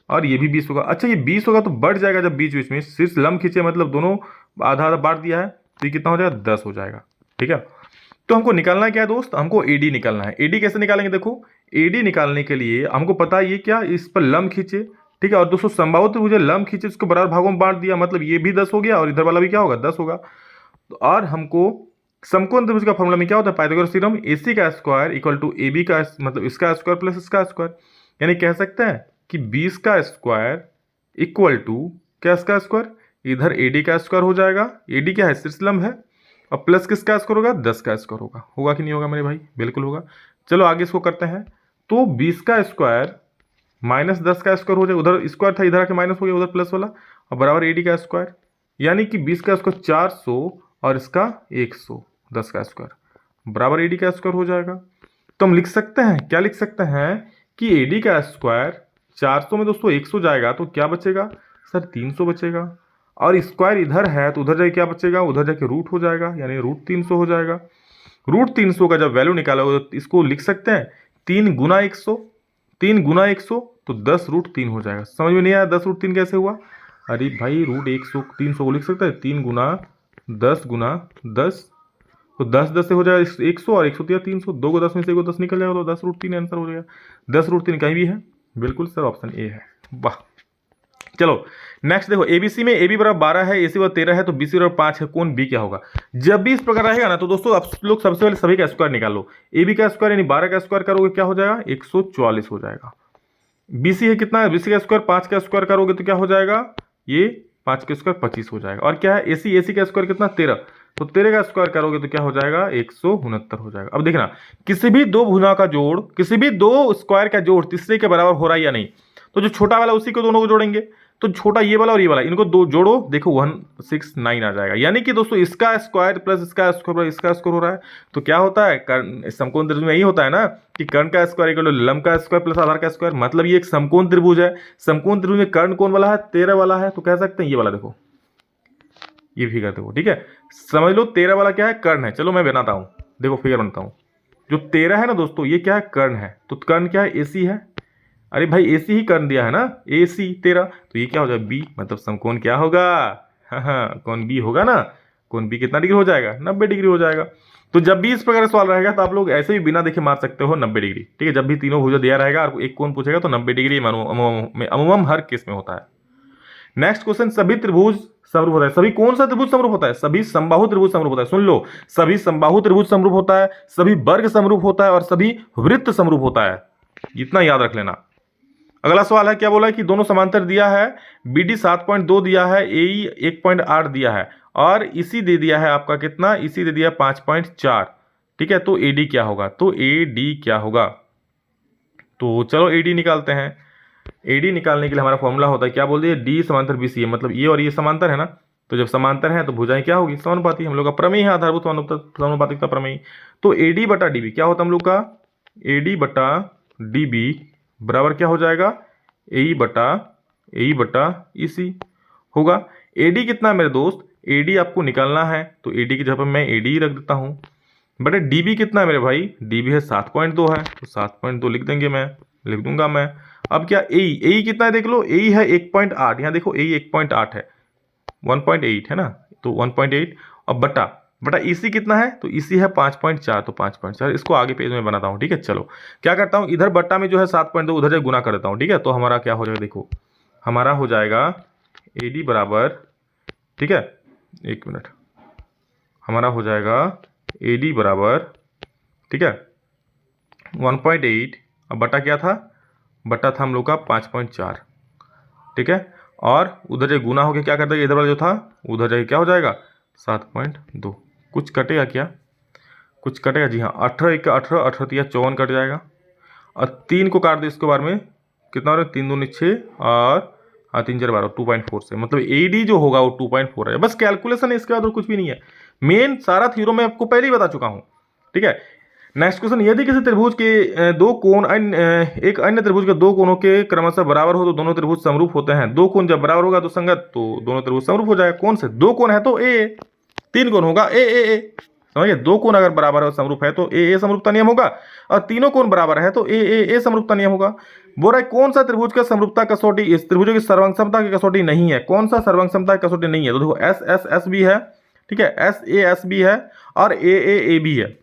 और ये भी 20 होगा। अच्छा ये 20 होगा तो बढ़ जाएगा जब बीच बीच में शीर्ष लंब खींचे, मतलब दोनों आधा आधा बांट दिया है, तो ये कितना हो जाएगा 10 हो जाएगा। ठीक है, तो हमको निकालना है क्या है दोस्त, हमको एडी निकालना है। एडी कैसे निकालेंगे, देखो एडी निकालने के लिए हमको पता है ये क्या, इस पर लंब खींचे, ठीक है, और दोस्तों समबाहु त्रिभुज लंब खींचे, इसको बराबर भागों में बांट दिया, मतलब ये भी 10 हो गया और इधर वाला भी क्या होगा 10 होगा। तो और हमको समकोण त्रिभुज का फॉर्मूला में क्या होता है, पाइथागोरस थ्योरम, AC का स्क्वायर इक्वल टू AB का मतलब इसका स्क्वायर प्लस इसका स्क्वायर, यानी कह सकते हैं कि 20 का स्क्वायर इक्वल टू क्या, इसका स्क्वायर, इधर AD का स्क्वायर हो जाएगा, AD क्या है शीर्षलंब है, और प्लस किसका स्क्वायर होगा 10 का स्क्वायर होगा। होगा कि नहीं होगा मेरे भाई, बिल्कुल होगा। चलो आगे इसको करते हैं, तो 20 का स्क्वायर माइनस 10 का स्क्वायर हो जाएगा, उधर स्क्वायर था इधर आके माइनस हो गया, उधर प्लस वाला, और बराबर AD का स्क्वायर, यानी कि 20 का स्क्वायर 400 और इसका 100, 10 का स्क्वायर बराबर AD का स्क्वायर हो जाएगा। तो हम लिख सकते हैं, क्या लिख सकते हैं कि AD का स्क्वायर 400 में दोस्तों 100 जाएगा तो क्या बचेगा सर 300 बचेगा, और स्क्वायर इधर है तो उधर जाके क्या बचेगा, उधर जाके रूट हो जाएगा, यानी रूट 300 हो जाएगा। रूट 300 का जब वैल्यू निकाला तो इसको लिख सकते हैं 3 गुना 100, 3 गुना 100 तो 10√3 हो जाएगा। समझ में नहीं आया 10√3 कैसे हुआ? अरे भाई √100 300 को लिख सकते हैं, 3 गुना 10 तो 10 से हो जाएगा 100 और 100 300, 2 को 10 में से 1 को 10 निकल जाएगा तो 10√3 आंसर हो जाएगा। 10√3 कहीं भी है? बिल्कुल सर, ऑप्शन ए है। वाह। चलो नेक्स्ट देखो, एबीसी में AB बराबर 12 है, AC बराबर 13 है, तो BC बराबर 5 है, कौन B क्या होगा? जब भी इस प्रकार रहेगा ना तो दोस्तों आप लोग सबसे पहले सभी का स्क्वायर निकाल लो। AB का स्क्वायर यानी 12 का स्क्वायर करोगे क्या हो जाएगा? 144 हो जाएगा। BC है कितना है? BC का स्क्वायर 5 का स्क्वायर करोगे तो क्या हो जाएगा? ये 5 का स्क्वायर 25 हो जाएगा। और क्या है? AC का स्क्वायर कितना? 13, तो 13 का स्क्वायर करोगे तो क्या हो जाएगा? 169 हो जाएगा। अब देखना, किसी भी दो भुजा का जोड़, किसी भी दो स्क्वायर का जोड़ तीसरे के बराबर हो रहा है या नहीं, तो जो छोटा वाला उसी को दोनों को जोड़ेंगे। तो छोटा ये वाला और ये वाला, इनको दो जोड़ो, देखो 169 आ जाएगा। यानी कि दोस्तों इसका स्क्वायर प्लस इसका स्क्वायर प्लस इसका स्क्वायर हो रहा है, तो क्या होता है? कर्ण समकोण त्रिभुज में यही होता है ना कि कर्ण का स्क्वायर इक्वल टू लंब का स्क्वायर प्लस आधार का स्क्वायर। मतलब ये एक समकोण त्रिभुज है। समकोण त्रिभुज में कर्ण कौन वाला है? 13 वाला है, तो कह सकते हैं ये वाला। देखो ये फिगर देखो, ठीक है, समझ लो 13 वाला क्या है? कर्ण है। चलो मैं बनाता हूं, देखो फिगर बनाता हूं। जो 13 है ना दोस्तों, ये क्या है? कर्ण है। तो कर्ण क्या है? AC है। अरे भाई AC ही कर्ण दिया है ना, AC 13, तो ये क्या हो जाएगा? B। मतलब समकोण क्या होगा? हाँ, कौन B होगा ना। कौन B कितना डिग्री हो जाएगा? 90 डिग्री हो जाएगा। तो जब भी इस प्रकार का सवाल रहेगा तो आप लोग ऐसे भी बिना देखे मार सकते हो 90 डिग्री, ठीक है। जब भी तीनों भुजा दिया रहेगा और एक कोण पूछेगा तो 90 डिग्री अमूमन हर केस में होता है। नेक्स्ट क्वेश्चन, सभी त्रिभुज समरूप होता है। सभी कौन सा त्रिभुज समरूप होता है? सभी समबाहु त्रिभुज समरूप होता है। सुन लो, सभी समबाहु त्रिभुज समरूप होता है, सभी वर्ग समरूप होता है और सभी वृत्त समरूप होता है। इतना याद रख लेना। अगला सवाल है, क्या बोला है कि दोनों समांतर दिया है, BD 7.2 दिया है, AE 1.8 दिया है और इसी दे दिया है आपका कितना? इसी दे दिया 5.4, ठीक है। तो AD क्या होगा? तो AD क्या होगा? तो चलो AD निकालते हैं। AD निकालने के लिए हमारा फॉर्मूला होता है, क्या बोल दिए? D समांतर BC है, मतलब ये और ये समांतर है ना, तो जब समांतर है तो भुजाएं क्या होगी? समानुपाती। हम लोग का प्रमेय है आधारभूत समानुपातिकता प्रमेय। तो AD बटा DB क्या होता है हम लोग का? AD बटा DB बराबर क्या हो जाएगा? AE बटा EC होगा। AD कितना है मेरे दोस्त? AD आपको निकालना है तो AD की जगह पर मैं AD रख देता हूं। बटे DB कितना है मेरे भाई? DB है 7.2 है, तो 7.2 लिख दूंगा मैं। अब क्या AE कितना है? देख लो, AE है 1.8। यहाँ देखो AE 1.8 है, 1.8 है ना, तो 1.8 और बटा EC कितना है? तो EC है 5.4, तो 5.4। इसको आगे पेज में बनाता हूँ, ठीक है। चलो क्या करता हूँ, इधर बट्टा में जो है 7.2 उधर जो गुना कर देता हूँ, ठीक है। तो हमारा क्या हो जाएगा? देखो हमारा हो जाएगा AD बराबर, ठीक है, एक मिनट, हमारा हो जाएगा AD बराबर, ठीक है, 1.8 और बटा क्या था? बटा था हम लोग का 5.4, ठीक है। और उधर जो गुना हो गया क्या कर देगा? इधर वाला जो था उधर जाके क्या हो जाएगा? 7.2। कुछ कटेगा क्या? कुछ कटेगा? जी हाँ, 18 1 18, 18 3 54 कट जाएगा और 3 को काट दे इसके बारे में, कितना हो रहा है? 3 दूनी 6 और 3 4 12, 2.4 से, मतलब AD जो होगा वो 2.4 है। बस कैलकुलेशन है, इसके बाद और कुछ भी नहीं है। मेन सारा थ्योरम मैं आपको पहले ही बता चुका हूँ, ठीक है। नेक्स्ट क्वेश्चन, यदि किसी त्रिभुज के दो कोण एक अन्य त्रिभुज के दो कोणों के क्रमशः बराबर हो तो दोनों त्रिभुज समरूप होते हैं। दो कोण जब बराबर होगा तो संगत, तो दोनों त्रिभुज समरूप हो जाएगा। कौन से दो कोण है? तो ए। 3 कोण होगा ए। समझिए, दो कोण अगर बराबर और समरूप है तो ए समरूपता नियम होगा और तीनों कोण बराबर है तो ए समरूपता नियम होगा। बोल रहा है कौन सा त्रिभुज का समरूपता कसौटी इस त्रिभुजों की सर्वसमता की कसौटी नहीं है? कौन सा सर्वसमता की कसौटी नहीं है? तो देखो S भी है, ठीक है, SAS भी है और A भी है।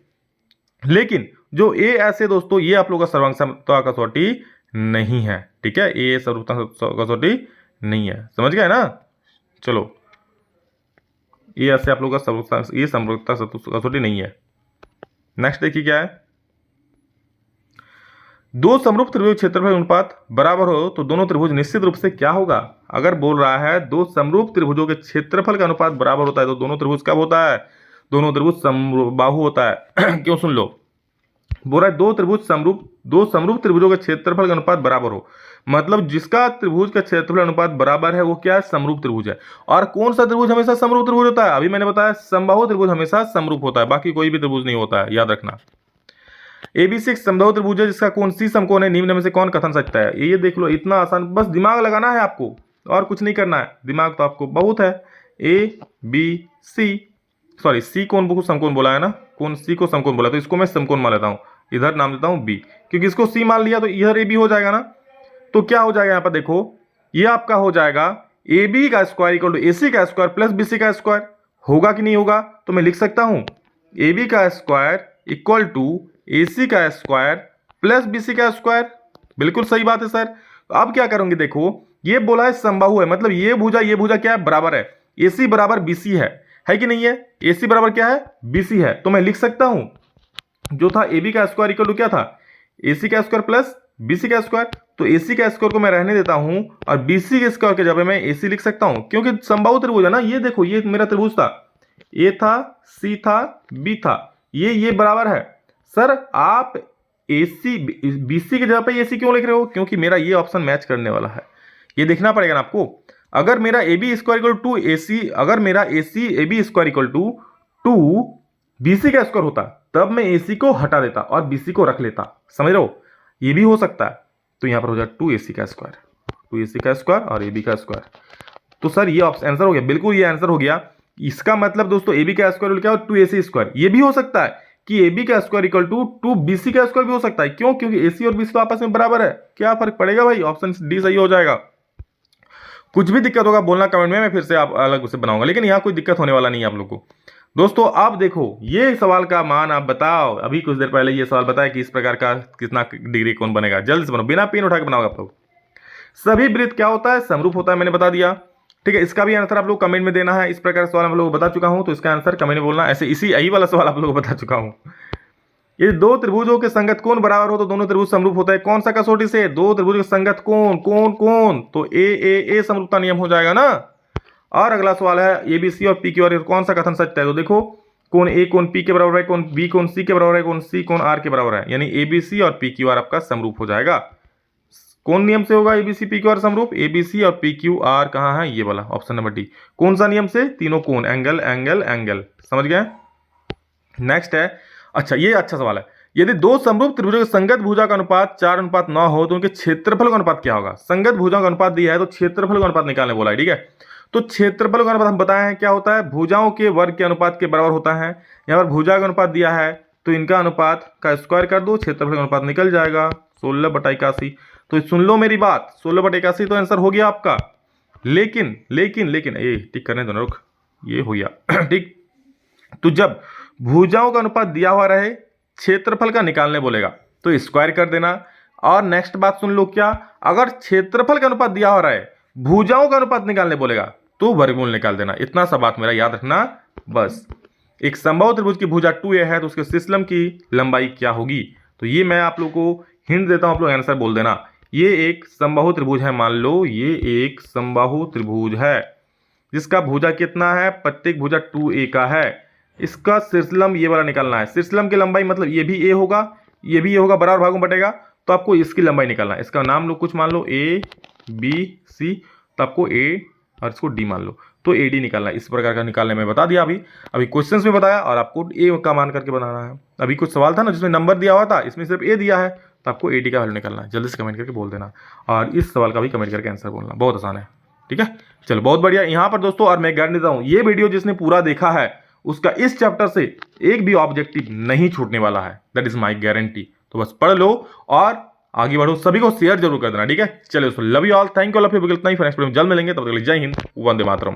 लेकिन जो AS है दोस्तों, ये आप लोग का सर्वसमता कसौटी नहीं है, ठीक है। A सर्वसमता कसौटी नहीं है, समझ गए ना। चलो ये ऐसे आप लोग का ये समरूपता कसौटी नहीं है। नेक्स्ट देखिए क्या है, दो समरूप त्रिभुज क्षेत्रफल अनुपात बराबर हो तो दोनों त्रिभुज निश्चित रूप से क्या होगा? अगर बोल रहा है दो समरूप त्रिभुजों के क्षेत्रफल का अनुपात बराबर होता है तो दोनों त्रिभुज कब होता है? दोनों त्रिभुज समबाहु होता है। क्यों? सुन लो, बोल रहा है दो समरूप त्रिभुजों के क्षेत्रफल का अनुपात बराबर हो, मतलब जिसका त्रिभुज का क्षेत्रफल अनुपात बराबर है वो क्या है? समरूप त्रिभुज है। और कौन सा त्रिभुज हमेशा समरूप त्रिभुज होता है? अभी मैंने बताया समबाहु त्रिभुज हमेशा समरूप होता है, बाकी कोई भी त्रिभुज नहीं होता है, याद रखना। ABC एक समबाहु त्रिभुज है जिसका कोण C समकोण है, निम्न में से कौन कथन सकता है? ये देख लो, इतना आसान, बस दिमाग लगाना है आपको और कुछ नहीं करना है। दिमाग तो आपको बहुत है। C कौन बहु समकोण बोला है ना, कौन C को समकोण बोला, तो इसको मैं समकोण मान लेता हूँ। इधर नाम देता हूँ बी, क्योंकि इसको सी मान लिया तो इधर ए बी हो जाएगा ना। तो क्या हो जाएगा यहाँ पर देखो, ये आपका हो जाएगा ए बी का square equal to A C का स्क्वायर प्लस बी सी का स्क्वायर। होगा कि नहीं होगा? तो मैं लिख सकता हूँ ए बी का square equal to A C का स्क्वायर प्लस बी सी का स्क्वायर। बिल्कुल सही बात है सर। तो अब क्या करूंगी, देखो ये बोला है समबाहु है, मतलब ये भुजा क्या है, बराबर है। ए सी बराबर बी सी है कि नहीं है? ए सी बराबर क्या है, बी सी है। तो मैं लिख सकता हूं जो था ए बी का स्क्वायर इक्वल टू क्या था, ए सी का स्क्वायर प्लस बी सी का स्क्वायर। तो ए सी का स्क्वायर को मैं रहने देता हूं और बी सी के स्क्वायर के जगह मैं ए सी लिख सकता हूं, क्योंकि समबाहु त्रिभुज है ना। ये देखो ये मेरा त्रिभुज था, ए था, सी था, बी था, ये बराबर है। सर आप ए सी बी सी की जगह पे ए सी क्यों लिख रहे हो? क्योंकि मेरा ये ऑप्शन मैच करने वाला है, ये देखना पड़ेगा ना आपको। अगर मेरा A B square equal to A C, अगर मेरा A C A B square equal to B C का स्क्वायर होता तब मैं ए सी को हटा देता और बी सी को रख लेता, समझ रहे हो? ये भी हो सकता है। तो यहां पर हो जाए टू ए सी का स्क्वायर, टू ए सी का स्क्वायर और ए बी का स्क्वायर। तो सर ये आंसर हो गया, बिल्कुल ये आंसर हो गया। इसका मतलब दोस्तों ए बी का स्क्वायर क्या हो, टू ए सी स्क्वायर। ये भी हो सकता है कि ए बी का square equal to B C का स्क्वायर भी हो सकता है। क्यों? क्योंकि ए सी और बी सी तो आपस में बराबर है। क्या फर्क पड़ेगा भाई, ऑप्शन डी सही हो जाएगा। कुछ भी दिक्कत होगा बोलना कमेंट में, मैं फिर से आप अलग उसे बनाऊंगा, लेकिन यहाँ कोई दिक्कत होने वाला नहीं है आप लोग को। दोस्तों आप देखो ये सवाल का मान आप बताओ, अभी कुछ देर पहले ये सवाल बताया कि इस प्रकार का कितना डिग्री कौन बनेगा। जल्द से बनो, बिना पेन उठा के बनाओगे आप लोग। सभी वृत्त क्या होता है, समरूप होता है, मैंने बता दिया। ठीक है, इसका भी आंसर आप लोग कमेंट में देना है। इस प्रकार सवाल हम लोग बता चुका हूं, तो इसका आंसर कमेंट में बोलना। ऐसे इसी यही वाला सवाल आप लोग को बता चुका हूं। ये दो त्रिभुजों के संगत कोण बराबर हो तो दोनों त्रिभुज समरूप होता है। कौन सा कसौटी से? दो त्रिभुजों के संगत कोण, कौन कौन, तो ए समरूपता नियम हो जाएगा ना। और अगला सवाल है ए बी सी और पी क्यू आर, कौन सा कथन सत्य है? तो देखो कौन ए कौन पी के बराबर है, कौन बी कौन सी के बराबर है, कौन सी कौन आर के बराबर है, यानी ए बी सी और पी क्यू आर आपका समरूप हो जाएगा। कौन नियम से होगा A B C P Q R समरूप? ए बी सी और पी क्यू आर कहाँ है, ये वाला ऑप्शन नंबर डी। कौन सा नियम से? तीनों कोण, एंगल एंगल एंगल, समझ गए। नेक्स्ट है, अच्छा ये अच्छा सवाल है, यदि दो समरूप त्रिभुजों के संगत भुजा का अनुपात 4:9 हो तो उनके क्षेत्रफल का अनुपात क्या होगा? संगत भुजाओं का अनुपात दिया है तो क्षेत्रफल का अनुपात निकालने बोला है। ठीक है, तो क्षेत्रफल का अनुपात हम बताए हैं क्या होता है, भुजाओं के वर्ग के अनुपात के बराबर होता है। यहाँ पर भुजा का अनुपात दिया है तो इनका अनुपात का स्क्वायर कर दो, क्षेत्रफल का अनुपात निकल जाएगा 16/81। तो सुन लो मेरी बात, 16/81 तो आंसर हो गया आपका। लेकिन लेकिन लेकिन ये टिक करने दो ना, रुक, ये हो गया ठीक। तो जब भुजाओं का अनुपात दिया हुआ रहे, क्षेत्रफल का निकालने बोलेगा तो स्क्वायर कर देना। और नेक्स्ट बात सुन लो, क्या अगर क्षेत्रफल का अनुपात दिया हो रहा है, भुजाओं का अनुपात निकालने बोलेगा तो वर्गमूल निकाल देना। इतना सा बात मेरा याद रखना बस। एक समबाहु त्रिभुज की भुजा 2a है तो उसके सिस्लम की लंबाई क्या होगी? तो ये मैं आप लोग को हिंट देता हूं, आप लोग आंसर बोल देना। ये एक समबाहु त्रिभुज है, मान लो ये एक समबाहु त्रिभुज है जिसका भुजा कितना है, प्रत्येक भुजा 2a का है। इसका सिरस्लम ये वाला निकालना है। सिरस्लम की लंबाई मतलब ये भी ए होगा, ये भी ए होगा, बराबर भागों में बटेगा, तो आपको इसकी लंबाई निकालना है। इसका नाम लो कुछ मान लो ए बी सी, तो आपको ए और इसको डी मान लो, तो ए डी निकालना है। इस प्रकार का निकालने में बता दिया, अभी क्वेश्चंस में बताया और आपको ए का मान करके बनाना है। अभी कुछ सवाल था ना जिसमें नंबर दिया हुआ था, इसमें सिर्फ ए दिया है, तो आपको ए डी का वैल्यू निकालना है। जल्दी से कमेंट करके बोल देना और इस सवाल का भी कमेंट करके आंसर बोलना, बहुत आसान है। ठीक है, चलो बहुत बढ़िया। यहाँ पर दोस्तों और मैं गारंटी देता हूँ ये वीडियो जिसने पूरा देखा है उसका इस चैप्टर से एक भी ऑब्जेक्टिव नहीं छूटने वाला है, दैट इज माय गारंटी। तो बस पढ़ लो और आगे बढ़ो, सभी को शेयर जरूर कर देना। ठीक है, चलिए दोस्तों, love you all, thank you all of you. इतना ही, नेक्स्ट वीडियो में जल्द मिलेंगे, तब तक के लिए जय हिंद, वंदे मातरम।